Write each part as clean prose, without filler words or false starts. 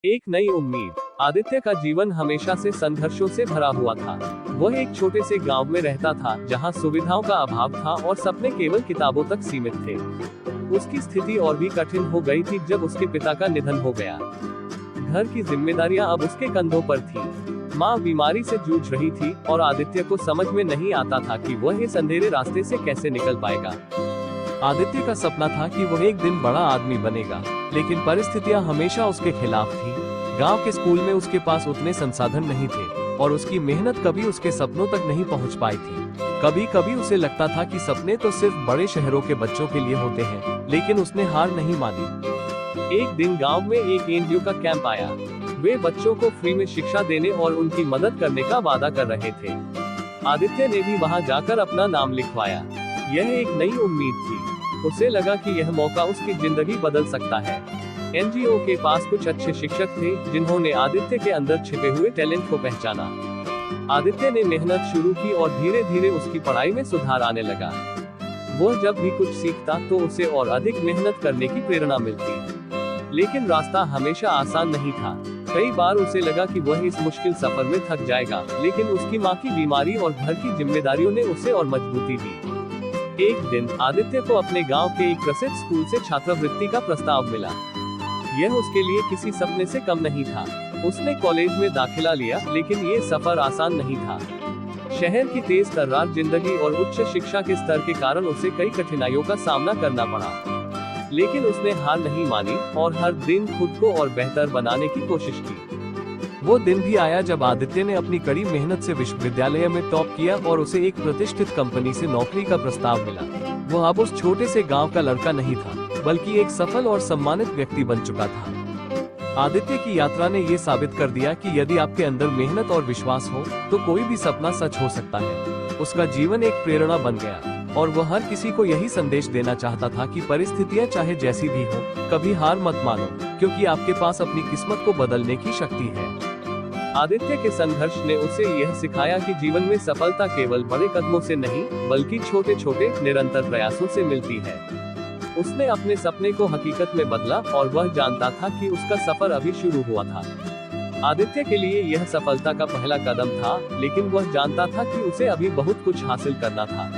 एक नई उम्मीद। आदित्य का जीवन हमेशा से संघर्षों से भरा हुआ था। वह एक छोटे से गांव में रहता था जहां सुविधाओं का अभाव था और सपने केवल किताबों तक सीमित थे। उसकी स्थिति और भी कठिन हो गई थी जब उसके पिता का निधन हो गया। घर की जिम्मेदारियां अब उसके कंधों पर थी। माँ बीमारी से जूझ रही थी और आदित्य को समझ में नहीं आता था कि वह इस अंधेरे रास्ते से कैसे निकल पाएगा। आदित्य का सपना था कि वह एक दिन बड़ा आदमी बनेगा, लेकिन परिस्थितियां हमेशा उसके खिलाफ थी। गांव के स्कूल में उसके पास उतने संसाधन नहीं थे और उसकी मेहनत कभी उसके सपनों तक नहीं पहुंच पाई थी। कभी कभी उसे लगता था कि सपने तो सिर्फ बड़े शहरों के बच्चों के लिए होते हैं, लेकिन उसने हार नहीं मानी। एक दिन गांव में एक एनजीओ का कैंप आया। वे बच्चों को फ्री में शिक्षा देने और उनकी मदद करने का वादा कर रहे थे। आदित्य ने भी वहां जाकर अपना नाम लिखवाया। यह एक नई उम्मीद थी। उसे लगा कि यह मौका उसकी जिंदगी बदल सकता है। एनजीओ के पास कुछ अच्छे शिक्षक थे जिन्होंने आदित्य के अंदर छिपे हुए टैलेंट को पहचाना। आदित्य ने मेहनत शुरू की और धीरे धीरे उसकी पढ़ाई में सुधार आने लगा। वह जब भी कुछ सीखता तो उसे और अधिक मेहनत करने की प्रेरणा मिलती। लेकिन रास्ता हमेशा आसान नहीं था। कई बार उसे लगा कि वह इस मुश्किल सफर में थक जाएगा, लेकिन उसकी माँ की बीमारी और घर की जिम्मेदारियों ने उसे और मजबूती दी। एक दिन आदित्य को अपने गांव के एक प्रसिद्ध स्कूल से छात्रवृत्ति का प्रस्ताव मिला। यह उसके लिए किसी सपने से कम नहीं था। उसने कॉलेज में दाखिला लिया, लेकिन ये सफर आसान नहीं था। शहर की तेज तर्रार जिंदगी और उच्च शिक्षा के स्तर के कारण उसे कई कठिनाइयों का सामना करना पड़ा। लेकिन उसने हार नहीं मानी और हर दिन खुद को और बेहतर बनाने की कोशिश की। वो दिन भी आया जब आदित्य ने अपनी कड़ी मेहनत से विश्वविद्यालय में टॉप किया और उसे एक प्रतिष्ठित कंपनी से नौकरी का प्रस्ताव मिला। वो अब उस छोटे से गांव का लड़का नहीं था, बल्कि एक सफल और सम्मानित व्यक्ति बन चुका था। आदित्य की यात्रा ने ये साबित कर दिया कि यदि आपके अंदर मेहनत और विश्वास हो, तो कोई भी सपना सच हो सकता है। उसका जीवन एक प्रेरणा बन गया और वह हर किसी को यही संदेश देना चाहता था कि परिस्थितियां चाहे जैसी भी हो, कभी हार मत मानो, क्योंकि आपके पास अपनी किस्मत को बदलने की शक्ति है। आदित्य के संघर्ष ने उसे यह सिखाया कि जीवन में सफलता केवल बड़े कदमों से नहीं, बल्कि छोटे छोटे निरंतर प्रयासों से मिलती है। उसने अपने सपने को हकीकत में बदला और वह जानता था कि उसका सफर अभी शुरू हुआ था। आदित्य के लिए यह सफलता का पहला कदम था, लेकिन वह जानता था कि उसे अभी बहुत कुछ हासिल करना था।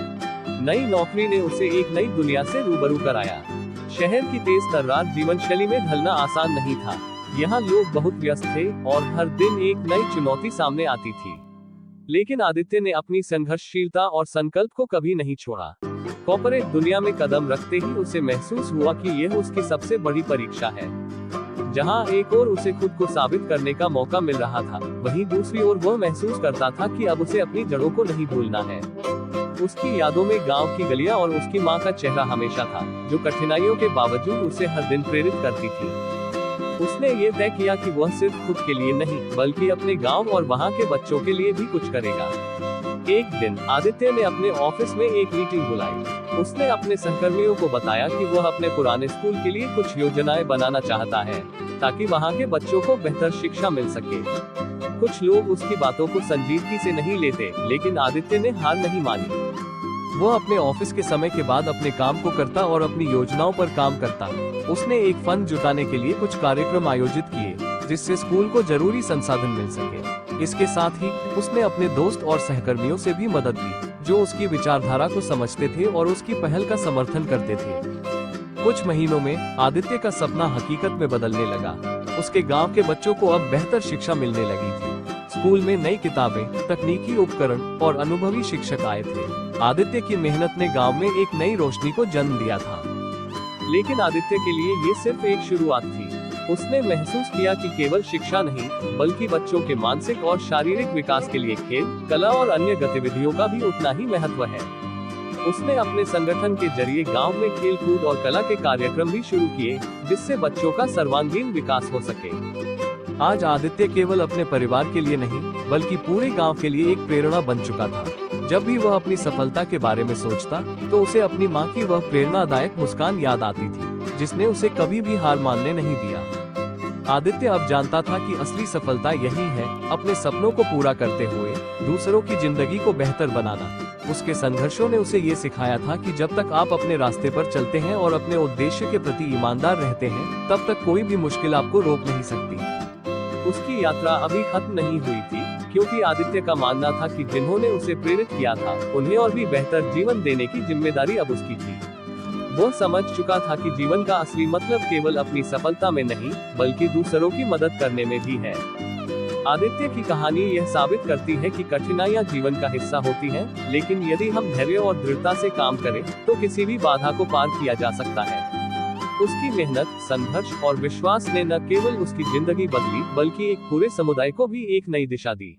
नई नौकरी ने उसे एक नई दुनिया से रूबरू कराया। शहर की तेज तर्रार जीवन शैली में ढलना आसान नहीं था। यहाँ लोग बहुत व्यस्त थे और हर दिन एक नई चुनौती सामने आती थी। लेकिन आदित्य ने अपनी संघर्षशीलता और संकल्प को कभी नहीं छोड़ा। कॉर्पोरेट दुनिया में कदम रखते ही उसे महसूस हुआ कि यह उसकी सबसे बड़ी परीक्षा है। जहां एक ओर उसे खुद को साबित करने का मौका मिल रहा था, वहीं दूसरी ओर वह महसूस करता था कि अब उसे अपनी जड़ों को नहीं भूलना है। उसकी यादों में गांव की गलियां और उसकी मां का चेहरा हमेशा था, जो कठिनाइयों के बावजूद उसे हर दिन प्रेरित करती थी। उसने ये तय किया कि वह सिर्फ खुद के लिए नहीं, बल्कि अपने गांव और वहां के बच्चों के लिए भी कुछ करेगा। एक दिन आदित्य ने अपने ऑफिस में एक मीटिंग बुलाई। उसने अपने सहकर्मियों को बताया कि वह अपने पुराने स्कूल के लिए कुछ योजनाएं बनाना चाहता है, ताकि वहां के बच्चों को बेहतर शिक्षा मिल सके। कुछ लोग उसकी बातों को संजीदगी से नहीं लेते, लेकिन आदित्य ने हार नहीं मानी। वह अपने ऑफिस के समय के बाद अपने काम को करता और अपनी योजनाओं पर काम करता। उसने एक फंड जुटाने के लिए कुछ कार्यक्रम आयोजित किए, जिससे स्कूल को जरूरी संसाधन मिल सके। इसके साथ ही उसने अपने दोस्त और सहकर्मियों से भी मदद ली, जो उसकी विचारधारा को समझते थे और उसकी पहल का समर्थन करते थे। कुछ महीनों में आदित्य का सपना हकीकत में बदलने लगा। उसके गांव के बच्चों को अब बेहतर शिक्षा मिलने लगी थी। स्कूल में नई किताबें, तकनीकी उपकरण और अनुभवी शिक्षक आए थे। आदित्य की मेहनत ने गांव में एक नई रोशनी को जन्म दिया था। लेकिन आदित्य के लिए ये सिर्फ एक शुरुआत थी। उसने महसूस किया कि केवल शिक्षा नहीं, बल्कि बच्चों के मानसिक और शारीरिक विकास के लिए खेल, कला और अन्य गतिविधियों का भी उतना ही महत्व है। उसने अपने संगठन के जरिए गांव में खेल कूद और कला के कार्यक्रम भी शुरू किए, जिससे बच्चों का सर्वांगीण विकास हो सके। आज आदित्य केवल अपने परिवार के लिए नहीं, बल्कि पूरे गांव के लिए एक प्रेरणा बन चुका था। जब भी वह अपनी सफलता के बारे में सोचता, तो उसे अपनी मां की वह प्रेरणादायक मुस्कान याद आती थी, जिसने उसे कभी भी हार मानने नहीं दिया। आदित्य अब जानता था कि असली सफलता यही है, अपने सपनों को पूरा करते हुए दूसरों की जिंदगी को बेहतर बनाना। उसके संघर्षों ने उसे ये सिखाया था कि जब तक आप अपने रास्ते पर चलते हैं और अपने उद्देश्य के प्रति ईमानदार रहते हैं, तब तक कोई भी मुश्किल आपको रोक नहीं सकती। उसकी यात्रा अभी खत्म नहीं हुई थी, क्योंकि आदित्य का मानना था कि जिन्होंने उसे प्रेरित किया था, उन्हें और भी बेहतर जीवन देने की जिम्मेदारी अब उसकी थी। वो समझ चुका था कि जीवन का असली मतलब केवल अपनी सफलता में नहीं, बल्कि दूसरों की मदद करने में भी है। आदित्य की कहानी यह साबित करती है कि कठिनाइयां जीवन का हिस्सा होती हैं, लेकिन यदि हम धैर्य और दृढ़ता से काम करें, तो किसी भी बाधा को पार किया जा सकता है। उसकी मेहनत, संघर्ष और विश्वास ने न केवल उसकी जिंदगी बदली, बल्कि एक पूरे समुदाय को भी एक नई दिशा दी।